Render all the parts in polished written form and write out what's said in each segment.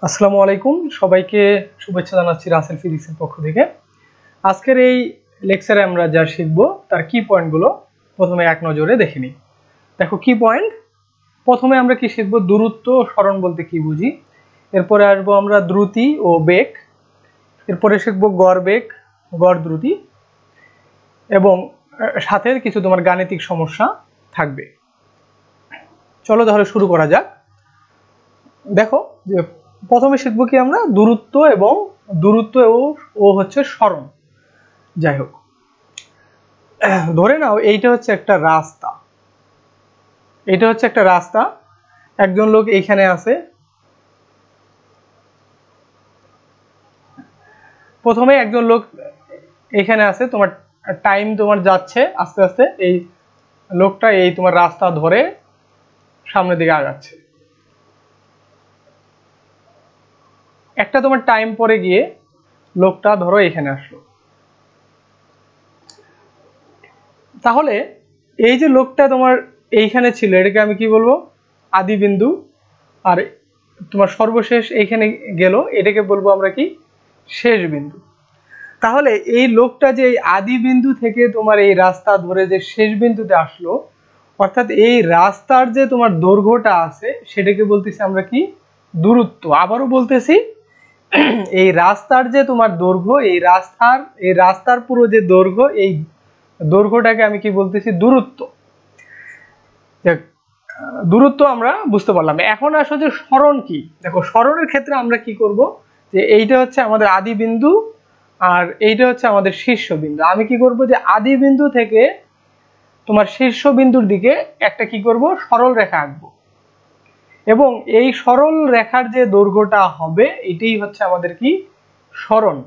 আসসালামু আলাইকুম সবাইকে শুভেচ্ছা জানাচ্ছি রাসেল ফিজিক্সের পক্ষ থেকে। আজকের এই লেকচারে আমরা যা শিখব তার কি পয়েন্টগুলো প্রথমে এক নজরে দেখে নিই। দেখো কি পয়েন্ট, প্রথমে আমরা কি শিখব, দূরত্ব ও সরণ বলতে কি বুঝি, এরপরে আসবো আমরা দ্রুতি ও বেগ, এরপরে শিখব গড় বেগ, গড় দ্রুতি এবং সাথে কিছু তোমার গাণিতিক সমস্যা থাকবে। চলো তাহলে শুরু করা যাক। দেখো যে প্রথমে শিখবো কি আমরা দূরত্ব ও হচ্ছে সরণ। যাই হোক, ধরে নাও এইটা হচ্ছে একটা রাস্তা, একজন লোক এইখানে আছে। প্রথমে একজন লোক এখানে আছে, তোমার টাইম তোমার যাচ্ছে আস্তে আস্তে, এই লোকটা এই তোমার রাস্তা ধরে সামনের দিকে আগাচ্ছে। একটা তোমার টাইম পরে গিয়ে লোকটা ধরো এখানে আসলো। তাহলে এই যে লোকটা তোমার এইখানে ছিল, এটাকে আমি কি বলবো, আদি বিন্দু, আর তোমার সর্বশেষ এইখানে গেল, এটাকে বলবো আমরা কি, শেষ বিন্দু। তাহলে এই লোকটা যে এই আদি বিন্দু থেকে তোমার এই রাস্তা ধরে যে শেষ বিন্দুতে আসলো, অর্থাৎ এই রাস্তার যে তোমার দৈর্ঘ্যটা আছে সেটাকে বলতেছি আমরা কি, দূরত্ব। আবারও বলতেছি, এই রাস্তার যে তোমার দৈর্ঘ্য, এই রাস্তার পুরো যে দৈর্ঘ্য, এই দৈর্ঘ্যটাকে আমি কি বলতেছি, দূরত্ব। দূরত্ব আমরা বুঝতে পারলাম। এখন আসো যে সরণ কি। দেখো সরণের ক্ষেত্রে আমরা কি করব, যে এইটা হচ্ছে আমাদের আদি বিন্দু আর এইটা হচ্ছে আমাদের শীর্ষ বিন্দু। আমি কি করব, যে আদি বিন্দু থেকে তোমার শীর্ষ বিন্দুর দিকে একটা কি করব, সরল রেখা আঁকবো, এবং এই সরল রেখার যে দৈর্ঘ্যটা হবে এটাই হচ্ছে আমাদের কি, সরণ।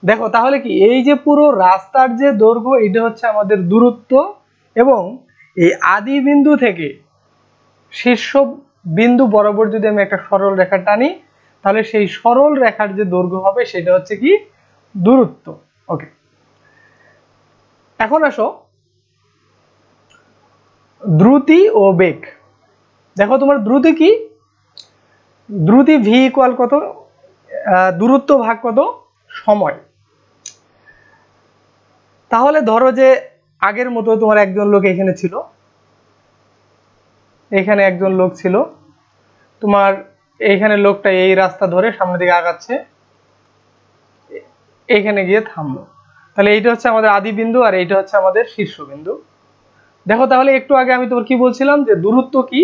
দেখো তাহলে কি, এই যে পুরো রাস্তার যে দৈর্ঘ্য এটা হচ্ছে আমাদের দূরত্ব, এবং এই আদি বিন্দু থেকে শীর্ষ বিন্দু বরাবর যদি আমি একটা সরল রেখা টানি, তাহলে সেই সরল রেখার যে দৈর্ঘ্য হবে সেটা হচ্ছে কি, দূরত্ব। ওকে, এখন আসো দ্রুতি ও বেগ। দেখো তোমার দ্রুতি কি, দ্রুতি ভি ইকুয়াল কত, দূরত্ব ভাগ কত, সময়। তাহলে ধরো যে আগের মতো তোমার একজন লোক এখানে ছিল, এখানে একজন লোক ছিল, তোমার এইখানে লোকটা এই রাস্তা ধরে সামনের দিকে আগাচ্ছে, এখানে গিয়ে থামলো। তাহলে এইটা হচ্ছে আমাদের আদি বিন্দু আর এইটা হচ্ছে আমাদের শীর্ষ বিন্দু। দেখো তাহলে একটু আগে আমি তোমার কি বলছিলাম, যে দূরত্ব কি,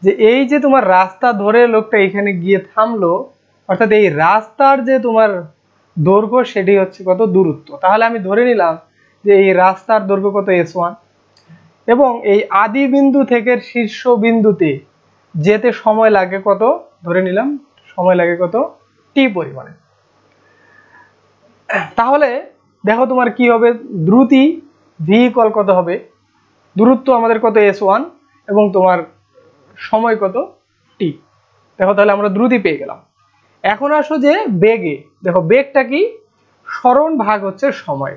যে এই যে তোমার রাস্তা ধরে লোকটা এখানে গিয়ে থামলো, অর্থাৎ এই রাস্তার যে তোমার দৈর্ঘ্য সেটি হচ্ছে কত, দূরত্ব। তাহলে আমি ধরে নিলাম যে এই রাস্তার দৈর্ঘ্য কত, S1, এবং এই আদি বিন্দু থেকে শীর্ষ বিন্দুতে যেতে সময় লাগে কত, ধরে নিলাম সময় লাগে কত, T পরিমাণে। তাহলে দেখো তোমার কি হবে, দ্রুতি ভি ইকুয়াল কত হবে, দূরত্ব আমাদের কত, S1, এবং তোমার সময় কত, T। দেখো তাহলে আমরা দ্রুতি পেয়ে গেলাম। এখন আসো যে বেগে। দেখো বেগটা কি, সরণ ভাগ হচ্ছে সময়।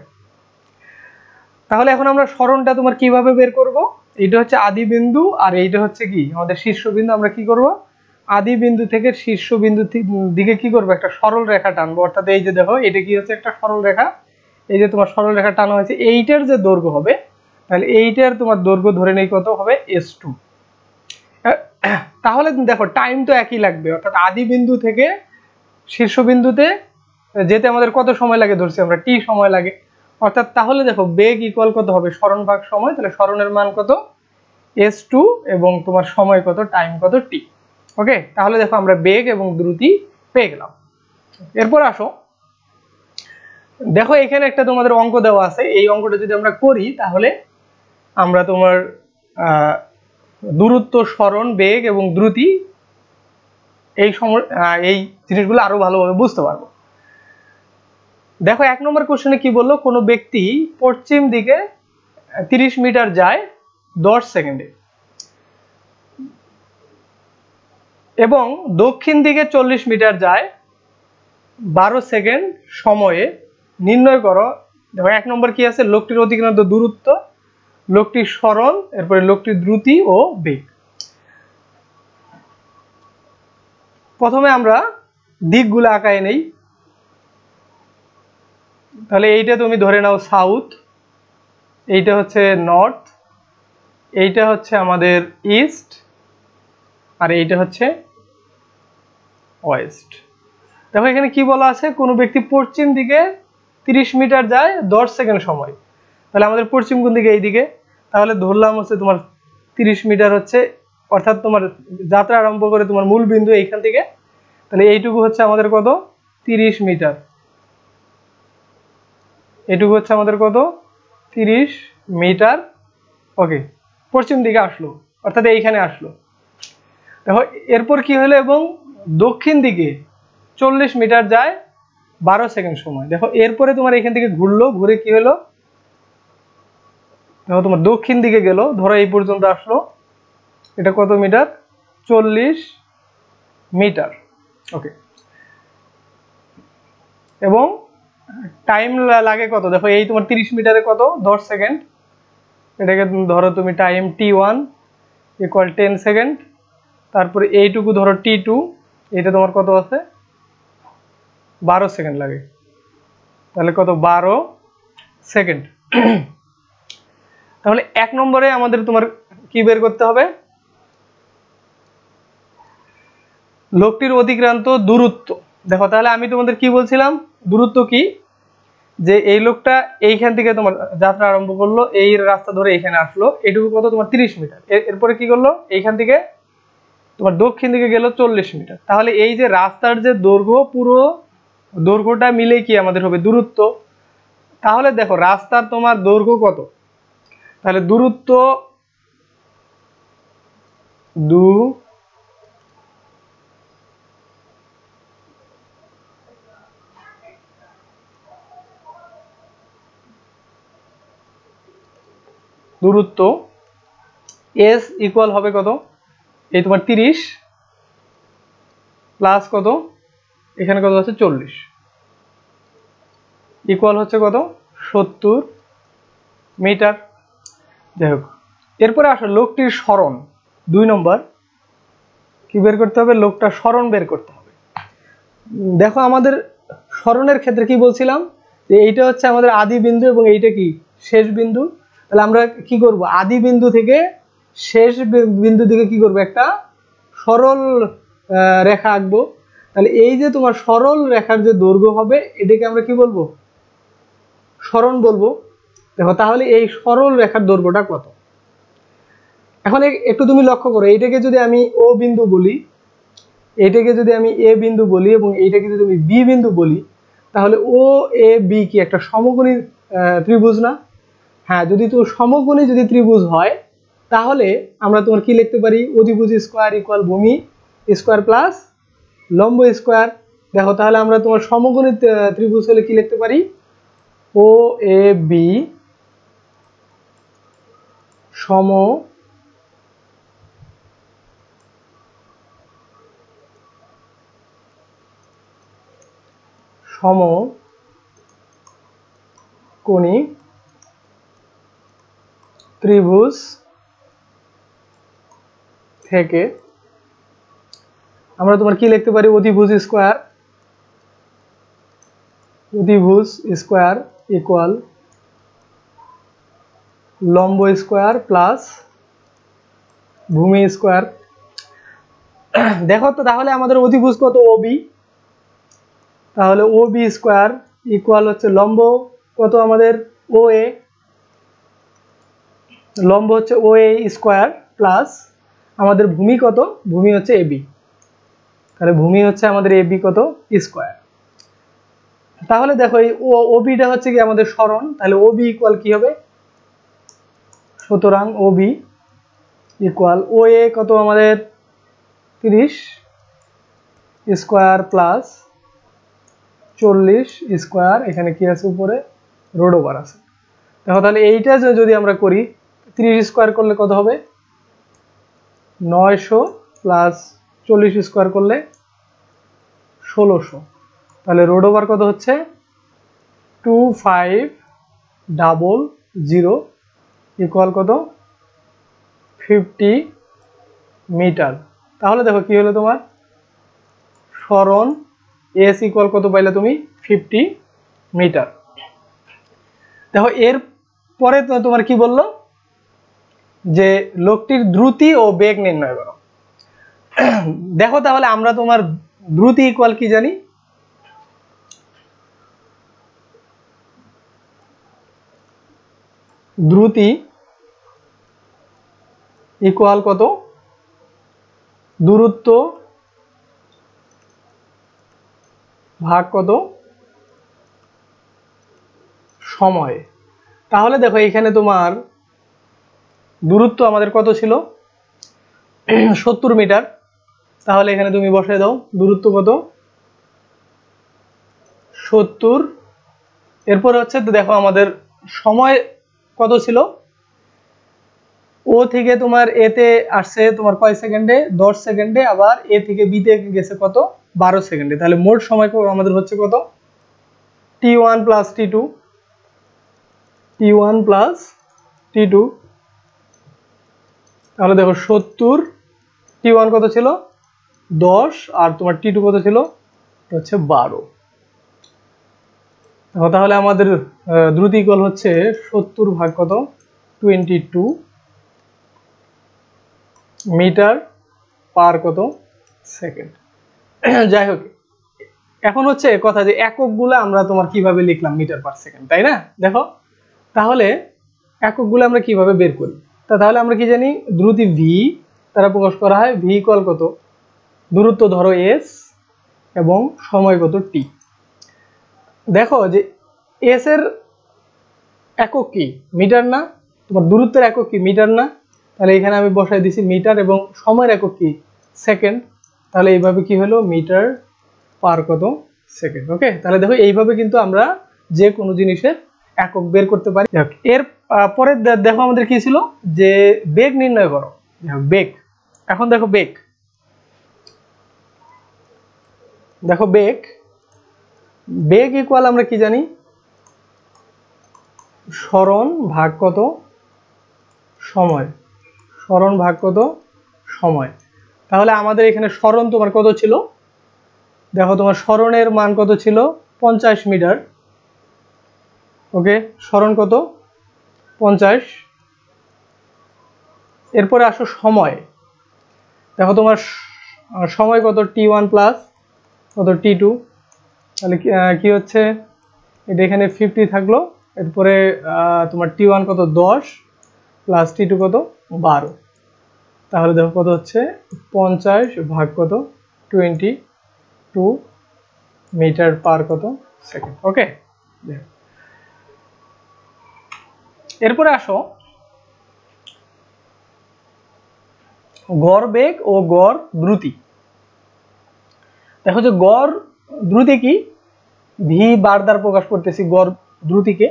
তাহলে এখন আমরা সরণটা তোমার কিভাবে বের করব, এটা হচ্ছে আদি বিন্দু আর এইটা হচ্ছে কি আমাদের শীর্ষ বিন্দু। আমরা কি করব, আদি বিন্দু থেকে শীর্ষ বিন্দু দিকে কি করব, একটা সরল রেখা টানবো। অর্থাৎ এই যে দেখো এটা কি হচ্ছে, একটা সরল রেখা, এই যে তোমার সরল রেখা টানা হয়েছে, এইটার যে দৈর্ঘ্য হবে, তাহলে এইটার তোমার দৈর্ঘ্য ধরে নেই কত হবে, S2। তাহলে দেখো টাইম তো একই লাগবে, অর্থাৎ আদি বিন্দু থেকে শীর্ষ বিন্দুতে যেতে আমাদের কত সময় লাগে ধরছি আমরা, T সময় লাগে। অর্থাৎ তাহলে দেখো বেগ ইকুয়াল কত হবে, সরণ ভাগ সময়। তাহলে সরণের মান কত, S2, এবং তোমার সময় কত, টাইম কত, T। ওকে, তাহলে দেখো আমরা বেগ এবং দ্রুতি পেয়ে গেলাম। এরপর আসো, দেখো এখানে একটা তোমাদের অঙ্ক দেওয়া আছে, এই অঙ্কটা যদি আমরা করি তাহলে আমরা তোমার দূরত্ব, সরণ, বেগ এবং দ্রুতি এই জিনিসগুলো আরো ভালোভাবে বুঝতে পারবো। দেখো 1 নম্বর কোশ্চেনে কি বললো, কোনো ব্যক্তি পশ্চিম দিকে 30 মিটার যায় 10 সেকেন্ডে এবং দক্ষিণ দিকে 40 মিটার যায় 12 সেকেন্ড সময়ে, নির্ণয় করো। দেখো 1 নম্বর কি আছে, লোকটির অতিক্রান্ত দূরত্ব, লোকটির সরণ, এরপরে লোকটির দ্রুতি ও বেগ। প্রথমে আমরা দিকগুলো আঁকায় নেই। তাহলে এইটা তুমি ধরে নাও সাউথ, এইটা হচ্ছে নর্থ, এইটা হচ্ছে আমাদের ইস্ট, আর এইটা হচ্ছে ওয়েস্ট। দেখো এখানে কি বলা আছে, কোনো ব্যক্তি পশ্চিম দিকে 30 মিটার যায় 10 সেকেন্ড সময়। তাহলে আমাদের পশ্চিম কোন দিকে? এইদিকে। তাহলে ধরলাম হচ্ছে তোমার 30 মিটার হচ্ছে, অর্থাৎ তোমার যাত্রা আরম্ভ করে তোমার মূল বিন্দু এইখান থেকে। তাহলে এইটুকু হচ্ছে আমাদের কত? 30 মিটার। এইটুকু হচ্ছে আমাদের কত? 30 মিটার। ওকে, পশ্চিম দিকে আসলো, অর্থাৎ এইখানে আসলো। দেখো এরপর কি হলো, এবং দক্ষিণ দিকে 40 মিটার যায় 12 সেকেন্ড সময়। দেখো এরপরে তোমার এখান থেকে ঘুরলো, ঘুরে কি হলো, দেখো তোমার দক্ষিণ দিকে গেল, ধরো এই পর্যন্ত আসলো, এটা কত মিটার? 40 মিটার। ওকে, এবং টাইম লাগে কত? দেখো এই তোমার 30 মিটারে কত? 10 সেকেন্ড। এটাকে ধরো তুমি টাইম t1 ইকুয়াল 10 সেকেন্ড। তারপরে এইটুকু ধরো t2, এটা তোমার কত আছে? 12 সেকেন্ড লাগে। তাহলে কত? 12 সেকেন্ড। তাহলে 1 নম্বরে আমাদের তোমার কি বের করতে হবে? লোকটির অতিক্রান্ত দূরত্ব। দেখো তাহলে আমি তোমাদের কি বলছিলাম, দূরত্ব কি, যে এই লোকটা এইখান থেকে তোমার যাত্রা আরম্ভ করলো, এই রাস্তা ধরে এখানে আসলো, এটুকু কত? তোমার 30 মিটার। এরপরে কি করলো, এইখান থেকে তোমার দক্ষিণ দিকে গেল 40 মিটার। তাহলে এই যে রাস্তার যে দৈর্ঘ্য, পুরো দৈর্ঘ্যটা মিলে কি আমাদের হবে? দূরত্ব। তাহলে দেখো রাস্তার তোমার দৈর্ঘ্য কত? তাহলে দূরত্ব দূরত্ব এস ইকুয়াল হবে কত? এই তোমার 30 প্লাস কত, এখানে কত আছে? 40, ইকুয়াল হচ্ছে কত? 70 মিটার। যাই হোক, এরপরে আসো লোকটির সরণ। 2 নম্বর কি বের করতে হবে? লোকটার সরণ বের করতে হবে। দেখো আমাদের সরণের ক্ষেত্রে কি বলছিলাম, যে এইটা হচ্ছে আমাদের আদি বিন্দু এবং এইটা কি? শেষ বিন্দু। তাহলে আমরা কি করব? আদি বিন্দু থেকে শেষ বিন্দু দিকে কি করব? একটা সরল রেখা আঁকবো। তাহলে এই যে তোমার সরল রেখার যে দৈর্ঘ্য হবে, এটাকে আমরা কি বলবো? সরণ বলবো। দেখো তাহলে এই সরল রেখার দৈর্ঘ্যটা কত? এখন একটু তুমি লক্ষ্য করো, এইটাকে যদি আমি ও বিন্দু বলি, এইটাকে যদি আমি এ বিন্দু বলি, এবং এইটাকে যদি আমি বি বিন্দু বলি, তাহলে ও এ বি কি একটা সমকোণী ত্রিভুজ না? হ্যাঁ, যদি তো সমকোণী যদি ত্রিভুজ হয়, তাহলে আমরা তোমার কি লিখতে পারি? অধিভুজ স্কোয়ার ইকুয়াল ভূমি স্কোয়ার প্লাস লম্ব স্কোয়ার। দেখো তাহলে আমরা তোমার সমকোণী ত্রিভুজ হলে কি লিখতে পারি? ও এ বি সমকোণী ত্রিভুজ থেকে আমরা তোমার কি লিখতে পারি? অধিভুজ স্কোয়ার ইকুয়াল লম্ব স্কোয়ার প্লাস ভূমি স্কোয়ার। দেখো তো তাহলে আমাদের অধিভুজ কত? ওবি। তাহলে ওবি স্কোয়ার ইকুয়াল হচ্ছে লম্ব কত আমাদের? ও এ, লম্ব হচ্ছে ও এ স্কোয়ার প্লাস আমাদের ভূমি কত? ভূমি হচ্ছে এবি। তাহলে ভূমি হচ্ছে আমাদের এবি কত? স্কোয়ার। তাহলে দেখো এই ওবিটা হচ্ছে কি আমাদের সরণ, তাহলে ওবি ইকুয়াল কি হবে? সুতরাং ওবি ইকুয়াল ও এ কত আমাদের? 30 স্কোয়ার প্লাস 40 স্কোয়ার, এখানে কি আছে উপরে? রোড ওভার আছে। দেখো তাহলে এইটা যদি আমরা করি, 30 স্কোয়ার করলে কত হবে? 900 প্লাস 40 স্কোয়ার করলে 1600। তাহলে রোড ওভার কত হচ্ছে? 2500 ইকুয়াল কত? 50 মিটার। তাহলে দেখো কি হলো তোমার? সরণ এস ইকুয়াল কত পাইলে তুমি 50 মিটার। দেখো এর পরে তোমার কি বললো যে লোকটির দ্রুতি ও বেগ নির্ণয় করো। দেখো তাহলে আমরা তোমার দ্রুতি ইকুয়াল কি জানি, দ্রুতি ইকুয়াল কত, দূরত্ব ভাগ কত সময়। তাহলে দেখো এখানে তোমার দূরত্ব আমাদের কত ছিল 70 মিটার, তাহলে এখানে তুমি বসায় দাও দূরত্ব কত 70। এরপরে হচ্ছে দেখো আমাদের সময় কত ছিল, ও থেকে তোমার এতে আসছে তোমার কয় সেকেন্ডে 10 সেকেন্ডে, আবার এ থেকে বি তে গেছে কত 12 সেকেন্ডে। তাহলে মোট সময় আমাদের হচ্ছে কত t1 plus t2, t1 plus t2। তাহলে দেখো 70, t1 কত ছিল 10 আর তোমার t2 কত ছিল হচ্ছে 12। দেখো তাহলে আমাদের দ্রুতি ইকুয়াল হচ্ছে 70 ভাগ কত 22 মিটার পার কত সেকেন্ড। যাই হোক এখন হচ্ছে কথা যে এককগুলো আমরা তোমার কিভাবে লিখলাম মিটার পার সেকেন্ড, তাই না? দেখো তাহলে এককগুলো আমরা কিভাবে বের করি, তাহলে আমরা কি জানি দ্রুতি ভি দ্বারা প্রকাশ করা হয়, ভি ইকুয়াল কত দূরত্ব ধরো এস এবং সময় কত টি। দেখো যে এস এর একক কি মিটার না, তোমার দূরত্বের একক কি মিটার না, তাহলে এখানে আমি বসাই দিছি মিটার, এবং সময়ের একক কি সেকেন্ড, তাহলে এইভাবে কি হলো মিটার পার কত সেকেন্ড। ওকে, তাহলে দেখো এইভাবে কিন্তু আমরা যে কোনো জিনিসের একক বের করতে পারি। এর পরে দেখো আমাদের কি ছিল যে বেগ নির্ণয় করো, বেগ। এখন দেখো বেগ, দেখো বেগ, বেগ ইকুয়াল আমরা কি জানি সরণ ভাগ কত সময়, সরণ ভাগ কত সময়। তাহলে আমাদের এখানে সরণ তোমার কত ছিল, দেখো তোমার সরণের মান কত ছিল 50 মিটার। ওকে, সরণ কত 50। এরপরে আসো সময়, দেখো তোমার সময় কত t1 প্লাস কত t2, তাহলে কি হচ্ছে এটা এখানে 50 থাকলো, এরপরে তোমার t1 কত 10 প্লাস t2 কত 12, তাহলে দেখো কত হচ্ছে 50 ভাগ কত 22 মিটার পার কত সেকেন্ড। ওকে, এরপরে আসো গড় বেগ ও গড় দ্রুতি। দেখো যে গড় দ্রুতি কি ভি বার দ্বারা প্রকাশ করতেছি গড় দ্রুতিকে,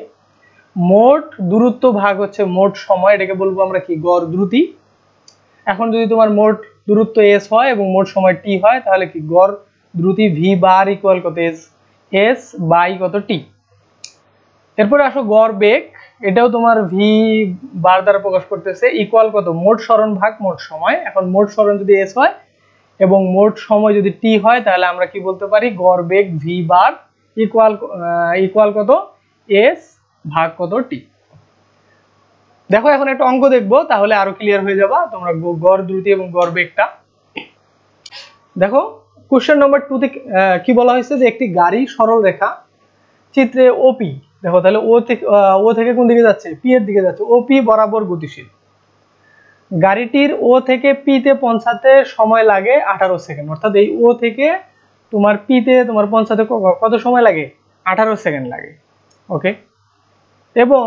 মোট দূরত্ব ভাগ হচ্ছে মোট সময়, এটাকে বলবো আমরা কি গড় দ্রুতি। এখন যদি তোমার মোট দূরত্ব এস হয় এবং মোট সময় টি হয়, তাহলে কি গড় দ্রুতি ভি বার ইকুয়াল কত এস বাই কত টি। এরপরে আসো গড় বেগ, এটাও তোমার ভি বার দ্বারা প্রকাশ করতেছে, ইকুয়াল কত মোট সরণ ভাগ মোট সময়। এখন মোট সরণ যদি এস হয় এবং মোট সময় যদি টি হয়, তাহলে আমরা কি বলতে পারি গড় বেগ ভি বার ইকুয়াল কত এস ভাগ কত টি। দেখো এখন একটা অঙ্ক দেখবো, তাহলে আরো ক্লিয়ার হয়ে যাবা তোমরা গড় দ্রুতি এবং গড় বেগটা। দেখো কোশ্চেন নম্বর 2 তে কি বলা হয়েছে যে একটি গাড়ি সরল রেখা চিত্রে ওপি, দেখো তাহলে ও থেকে কোন দিকে যাচ্ছে পি এর দিকে যাচ্ছে, ওপি বরাবর গতিশীল। গাড়িটির ও থেকে পি তে পৌঁছাতে সময় লাগে 18 সেকেন্ড, অর্থাৎ এই ও থেকে তোমার পি তে তোমার পৌঁছাতে কত সময় লাগে 18 সেকেন্ড লাগে। ওকে, এবং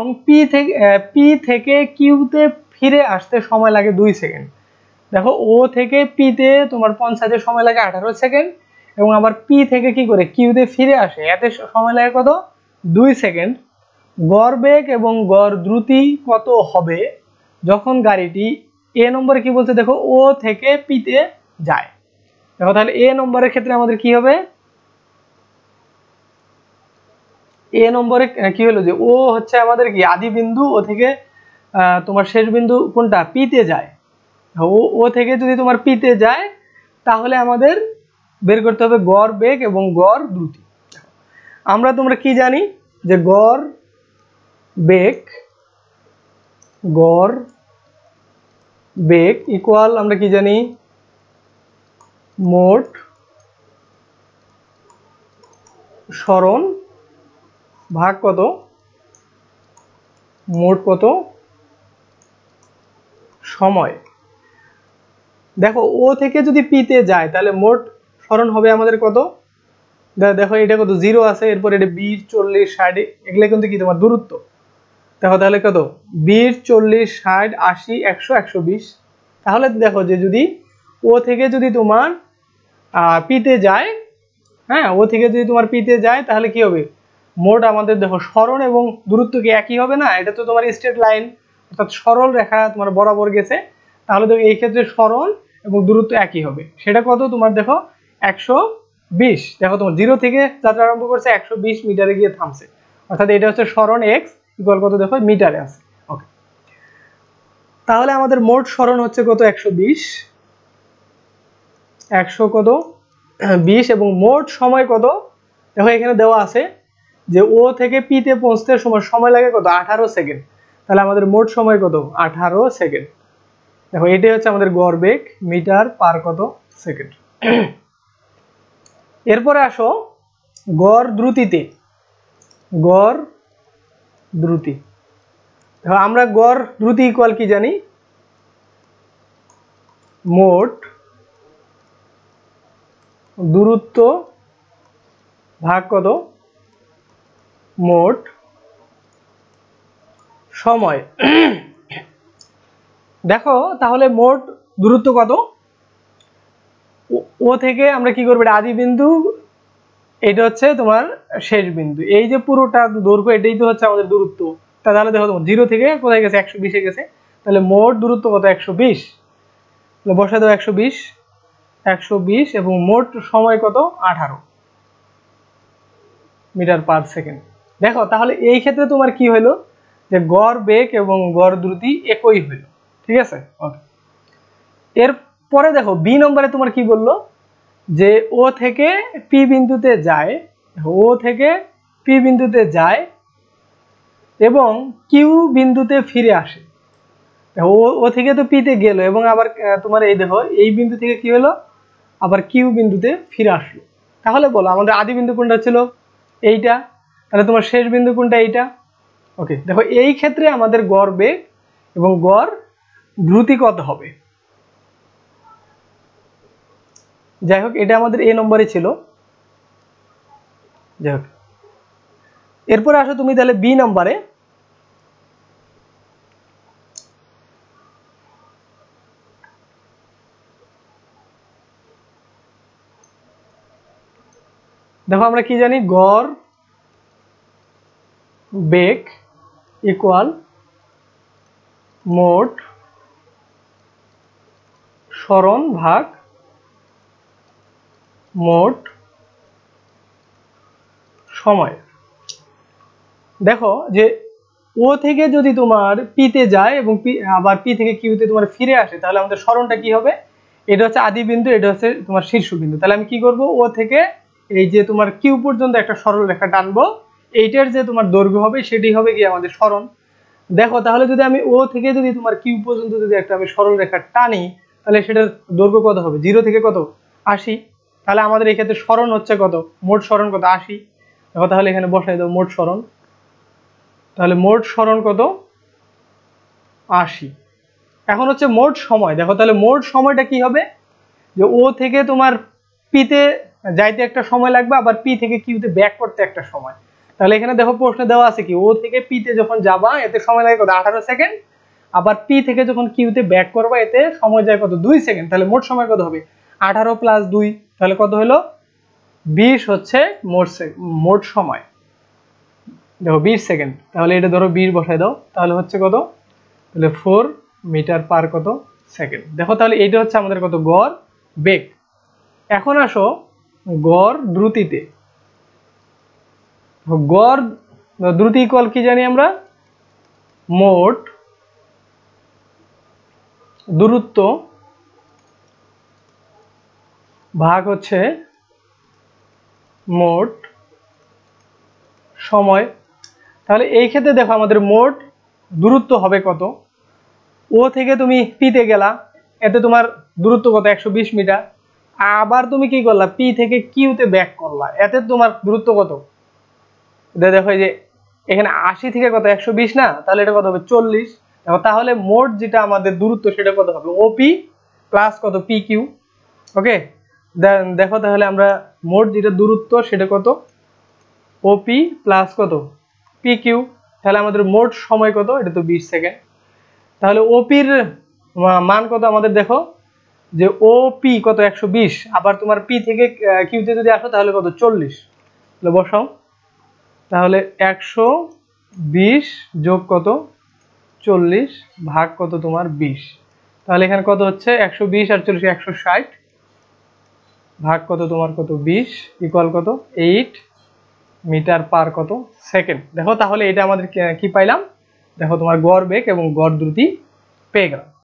পি থেকে কিউ তে ফিরে আসতে সময় লাগে 2 সেকেন্ড। দেখো ও থেকে পি তে তোমার পৌঁছাতে সময় লাগে 18 সেকেন্ড, এবং আবার পি থেকে কি করে কিউ তে ফিরে আসে এতে সময় লাগে কত 2 সেকেন্ড। গড় বেগ এবং গড় দ্রুতি কত হবে যখন গাড়িটি এ নম্বরে কি বলছে, দেখো ও থেকে পি তে যায়। দেখো তাহলে এ নম্বরের ক্ষেত্রে আমাদের কি হবে, এ নম্বরে কি হলো যে ও হচ্ছে আমাদের কি আদি বিন্দু, ও থেকে তোমার শেষ বিন্দু কোনটা পি তে যায়। ও থেকে যদি তোমার পি তে যায়, তাহলে আমাদের বের করতে হবে গড় বেগ এবং গড় দ্রুতি। তোমরা কি জানি যে গড় বেগ ইকুয়াল আমরা কি জানি মোট সরণ ভাগ কত মোট কত সময়। দেখো ও থেকে যদি পি তে যায় তাহলে মোট সরণ হবে আমাদের কত, দেখো এটা কত 0 আছে, এরপর এটা 20 40 60 এগুলা কিন্তু কি তোমার দূরত্ব। দেখো তাহলে কত 20 40 60 80 100 120। তাহলে দেখো যে যদি ও থেকে যদি তোমার পি তে যায়, হ্যাঁ ও থেকে যদি তোমার পি তে যায় তাহলে কি হবে মোট আমাদের দেখো সরণ এবং দূরত্ব কি একই হবে না, এটা তো তোমার স্ট্রেট লাইন অর্থাৎ সরল রেখা তোমার বরাবর গেছে, তাহলে দেখো এই ক্ষেত্রে সরণ এবং দূরত্ব একই হবে। সেটা কত তোমার দেখো 120। দেখো তোমার 0 থেকে যাত্রা আরম্ভ করছে 120 মিটারে গিয়ে থামছে, অর্থাৎ এটা হচ্ছে সরণ x ইকুয়াল কত দেখো মিটারে আছে। ওকে, তাহলে আমাদের মোট সরণ হচ্ছে কত 120 কত 20 এবং মোট সময় কত দেখো এখানে দেওয়া আছে যে ও থেকে পি তে পৌঁছতে সময় লাগে কত 18 সেকেন্ড। তাহলে আমাদের মোট সময় কত 18 সেকেন্ড। দেখো এটাই হচ্ছে আমাদের গড় বেগ মিটার পার কত সেকেন্ড। এরপরে আসো গড় দ্রুতিতে। গড় দ্রুতি, দেখো আমরা গড় দ্রুতি ইকুয়াল কি জানি মোট দূরত্ব ভাগ কত মোট সময়। দেখো তাহলে মোট দূরত্ব কত, ও থেকে আমরা কি করবো আদি বিন্দু, এটা হচ্ছে তোমার শেষ বিন্দু, এই যে পুরোটা দৈর্ঘ্য এটাই তো হচ্ছে আমাদের দূরত্ব। তাহলে দেখো তোমার 0 থেকে কোথায় গেছে 120 এ গেছে, তাহলে মোট দূরত্ব কত 120, বসায় দাও 120 এবং মোট সময় কত 18 মিটার পার সেকেন্ড। দেখো তাহলে এই ক্ষেত্রে তোমার কি হলো যে গড় বেগ এবং গড় দ্রুতি একই হলো, ঠিক আছে। ওকে, এরপরে দেখো বি নম্বরে তোমার কি বললো যে ও থেকে পি বিন্দুতে যায়, ও থেকে পি বিন্দুতে যায় এবং কিউ বিন্দুতে ফিরে আসে। ও থেকে তো পি তে গেল এবং আবার তোমার এই দেখো এই বিন্দু থেকে কি হলো আবার কিউ বিন্দুতে ফিরে আসলো। তাহলে বলো আমাদের আদি বিন্দু কোনটা ছিল এইটা, তাহলে তোমার শেষ বিন্দু কোনটা এইটা। ওকে, দেখো এই ক্ষেত্রে আমাদের গড় বেগ এবং গড় দ্রুতি কত হবে। যাই হোক এটা আমাদের এ নম্বরে ছিল। যাই হোক এরপরে আসো তুমি তাহলে বি নম্বরে। দেখো আমরা কি জানি গড় বেগ ইকুয়াল মোট সরণ ভাগ মোট সময়। দেখো যে ও থেকে যদি তোমার পি তে যায় এবং আবার পি থেকে কিউ তে তোমার ফিরে আসে তাহলে আমাদের সরণটা কি হবে, এটা হচ্ছে আদি বিন্দু, এটা হচ্ছে তোমার শীর্ষ বিন্দু। তাহলে আমি কি করব ও থেকে এই যে তোমার কিউ পর্যন্ত একটা সরল রেখা টানবো, এইটার যে তোমার দৈর্ঘ্য হবে সেটি হবে কি আমাদের সরণ। দেখো তাহলে যদি আমি ও থেকে যদি তোমার কিউ পর্যন্ত যদি একটা আমি সরল রেখা টানি তাহলে সেটার দৈর্ঘ্য কত হবে 0 থেকে কত 80। তাহলে আমাদের এই ক্ষেত্রে সরণ হচ্ছে কত মোট সরণ কত 80। দেখো তাহলে এখানে বসাই দাও মোট সরণ, তাহলে মোট সরণ কত 80। এখন হচ্ছে মোট সময়। দেখো তাহলে মোট সময়টা কি হবে যে ও থেকে তোমার পি তে যাইতে একটা সময় লাগবে আবার পি থেকে কিউ তে ব্যাক করতে একটা সময়। তাহলে এখানে দেখো প্রশ্নে দেওয়া আছে কি ও থেকে পি তে যখন যাবা এতে সময় লাগে কত 18 সেকেন্ড, আবার পি থেকে যখন কিউ তে ব্যাক করবা এতে সময় যায় কত 2 সেকেন্ড। তাহলে মোট সময় কত হবে 18 প্লাস 2, তাহলে কত হলো 20 হচ্ছে মোট সময়। দেখো 20 সেকেন্ড, তাহলে এটা ধরো 20 বসায় দাও, তাহলে হচ্ছে কত তাহলে 4 মিটার পার কত সেকেন্ড। দেখো তাহলে এইটা হচ্ছে আমাদের কত গড় বেগ। এখন আসো গড় দ্রুতিতে। গড় দ্রুতি ইকুয়াল কি জানি আমরা মোট দূরত্ব ভাগ হচ্ছে মোট সময়। তাহলে এই ক্ষেত্রে দেখো আমাদের মোট দূরত্ব হবে কত, ও থেকে তুমি পিতে গেলা, এতে তোমার দূরত্ব কত 120 মিটার। আবার তুমি কি করলা, পি থেকে কিউতে ব্যাক করলা, এতে তোমার দূরত্ব কত, দেখো এই যে এখানে 80 থেকে কত 120 না, তাহলে এটা কত হবে 40। দেখো তাহলে মোট যেটা আমাদের দূরত্ব সেটা কত হবে, ওপি প্লাস কত পি কিউ। ওকে, দেখো তাহলে আমরা মোট যেটা দূরত্ব সেটা কত, ওপি প্লাস কত পি কিউ। তাহলে আমাদের মোট সময় কত, এটা তো 20 সেকেন্ড। তাহলে ওপির মান কত আমাদের, দেখো যে ওপি কত 120, আবার তোমার পি থেকে কিউতে যদি আসো তাহলে কত 40। তাহলে বসাও, তাহলে 120 যোগ কত 40 ভাগ কত তোমার 20। তাহলে এখানে কত হচ্ছে 120 আর 40 160 ভাগ কত তোমার কত 20 ইকুয়াল কত 8 মিটার পার কত সেকেন্ড। দেখো তাহলে এটা আমাদের কি পাইলাম, দেখো তোমার গড় বেগ এবং গড় দ্রুতি পেয়ে গেলাম।